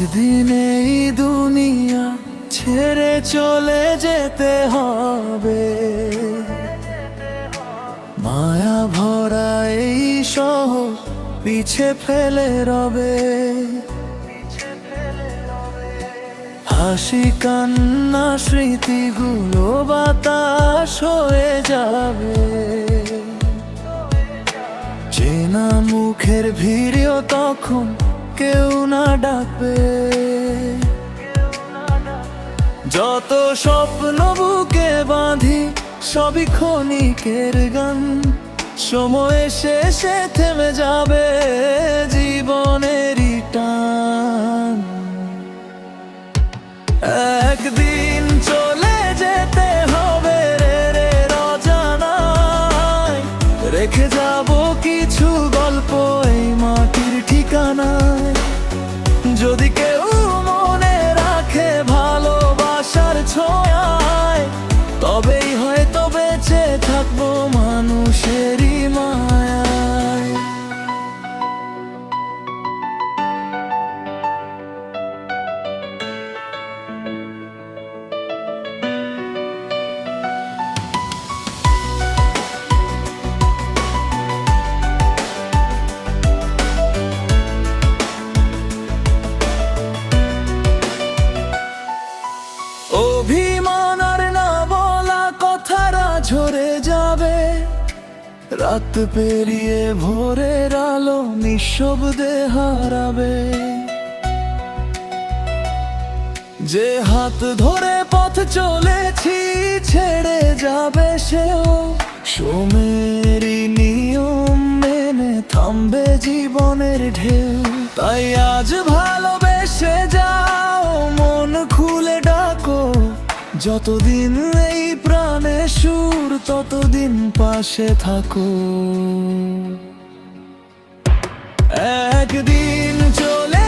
একদিন এই দুনিয়া ছেড়ে চলে যেতে হবে, মায়া ভরা এই শহর পিছে ফেলে রবে। হাসি কান্না স্মৃতিগুলো বাতাস হয়ে যাবে, চেনা মুখের ভিড়ও তখন কেউ না ডাকবে। যত স্বপ্ন বুকে বাঁধি সবই ক্ষণিকের গান, সময় শেষে থেমে যাবে জীবনেরই টান। একদিন চলে যেতে হবে রে অজানায়, রেখে যাব কিছু গল্প এই মাটির ঠিকানায়। যদি কেউ মনে রাখে ভালোবাসার ছোঁয়ায়, তবেই হয়তো বেঁচে থাকবো মানুষেরই মায়ায়। অভিমান আর না বলা কথারা ঝরে যাবে, রাত পেরিয়ে ভোরের আলো নিঃশব্দে হারাবে। যে হাত ধরে পথ চলেছি ছেড়ে যাবে সেও, সময়েরই নিয়ম মেনে থামবে জীবনের ঢেউ। তাই আজ ভালোবেসে যাও, মন খুলে ডাকো, যতদিন এই প্রাণে সুর ততদিন পাশে থাকো। একদিন চলে